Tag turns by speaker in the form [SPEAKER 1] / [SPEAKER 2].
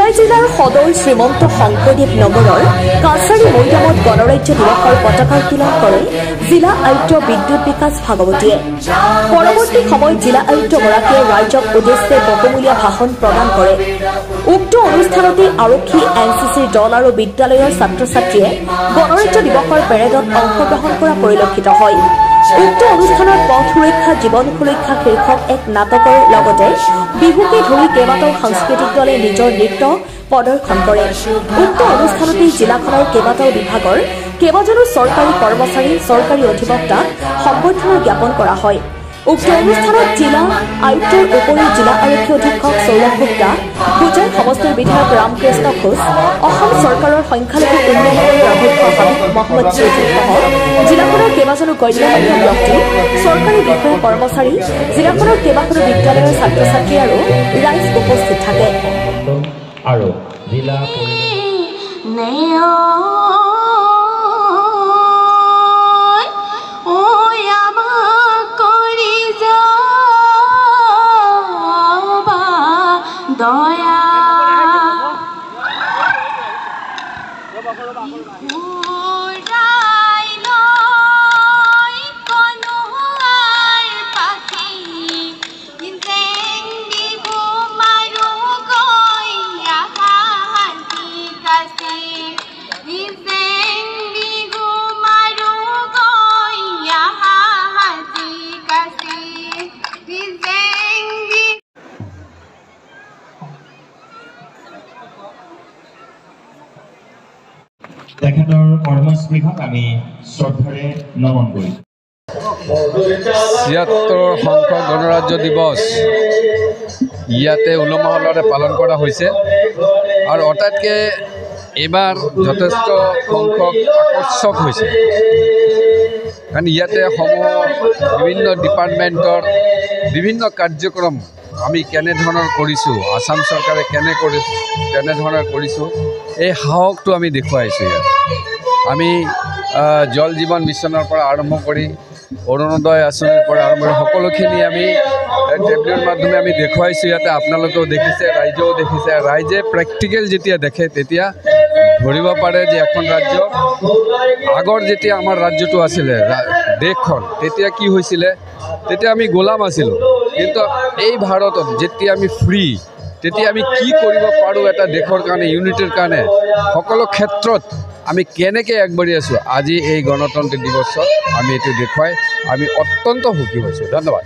[SPEAKER 1] ধুবুৰী জিলাৰ সদৌ শ্ৰীমন্ত শংকৰদেৱ নগৰৰ কাছাৰী মৈদামত গণৰাজ্য দিৱসৰ পতাকা উত্তোলন কৰে জিলা আয়ুক্ত বিদ্যুৎ বিকাশ ভাগৱতীয়ে। পৰৱৰ্তী সময়ত জিলা আয়ুক্তগৰাকীয়ে ৰাইজক উদ্দেশ্যে বহুমূলীয়া ভাষণ প্ৰদান কৰে। উক্ত অনুষ্ঠানতে আৰক্ষী এনচিচিৰ দল আৰু বিদ্যালয়ৰ ছাত্ৰ ছাত্ৰীয়ে গণৰাজ্য দিৱসৰ পেৰেডত অংশগ্ৰহণ কৰা পৰিলক্ষিত হয়। উক্ত অনুষ্ঠানত পথ সুৰক্ষা জীৱন সুৰক্ষা শীৰ্ষক এক নাটকৰ লগতে বিহুকে ধৰি কেইবাটাও সাংস্কৃতিক দলে নিজৰ নৃত্য প্ৰদৰ্শন কৰে। উক্ত অনুষ্ঠানতে জিলাখনৰ কেইবাটাও বিভাগৰ কেইবাজনো চৰকাৰী কৰ্মচাৰী চৰকাৰী অধিবক্তাক সম্বৰ্ধনা জ্ঞাপন কৰা হয়। উক্ত অনুষ্ঠানত জিলা আয়ুক্তৰ উপৰি জিলা আৰক্ষী অধীক্ষক সৌৰভ গুপ্তা, ভোজাই সমষ্টিৰ বিধায়ক ৰামকৃষ্ণ ঘোষ, অসম চৰকাৰৰ সংখ্যালঘু উন্নয়ন অধ্যক্ষ হাবিব মহম্মদ চৌধুৰীসহ জিলাখনৰ কেইবাজনো গণ্যমান্য ব্যক্তি চৰকাৰী বিষয়া কৰ্মচাৰী জিলাখনৰ কেইবাখনো বিদ্যালয়ৰ ছাত্ৰ ছাত্ৰী আৰু ৰাইজ উপস্থিত থাকে।
[SPEAKER 2] তেখেতৰ কৰ্মস্পৃহক আমি শ্ৰদ্ধাৰে নমন কৰিম।
[SPEAKER 3] ৭৬ সংখ্যক গণৰাজ্য দিৱস ইয়াতে উলহ-মালহেৰে পালন কৰা হৈছে আৰু আটাইতকৈ এইবাৰ যথেষ্ট সংখ্যক আকৰ্ষক হৈছে, কাৰণ ইয়াতে বিভিন্ন ডিপাৰ্টমেণ্টৰ বিভিন্ন কাৰ্যক্ৰম আমি কেনেধৰণৰ কৰিছোঁ, আসাম চৰকাৰে কেনেধৰণৰ কৰিছোঁ, এই সাহসটো আমি দেখুৱাইছোঁ। ইয়াত আমি জল জীৱন মিছনৰ পৰা আৰম্ভ কৰি অৰুণোদয় আঁচনিৰ পৰা আৰম্ভ কৰি সকলোখিনি আমি টেবলেটৰ মাধ্যমে আমি দেখুৱাইছোঁ। ইয়াতে আপোনালোকেও দেখিছে, ৰাইজেও দেখিছে। ৰাইজে প্ৰেক্টিকেল যেতিয়া দেখে তেতিয়া ধৰিব পাৰে যে এখন ৰাজ্য আগৰ যেতিয়া আমাৰ ৰাজ্যটো আছিলে দেশখন, তেতিয়া কি হৈছিলে, তেতিয়া আমি গোলাম আছিলোঁ, কিন্তু এই ভাৰতত যেতিয়া আমি ফ্ৰী, তেতিয়া আমি কি কৰিব পাৰোঁ এটা দেশৰ কাৰণে, ইউনিটিৰ কাৰণে, সকলো ক্ষেত্ৰত আমি কেনেকৈ আগবাঢ়ি আছোঁ। আজি এই গণতন্ত্ৰ দিৱসত আমি এইটো দেখুৱাই আমি অত্যন্ত সুখী হৈছোঁ। ধন্যবাদ।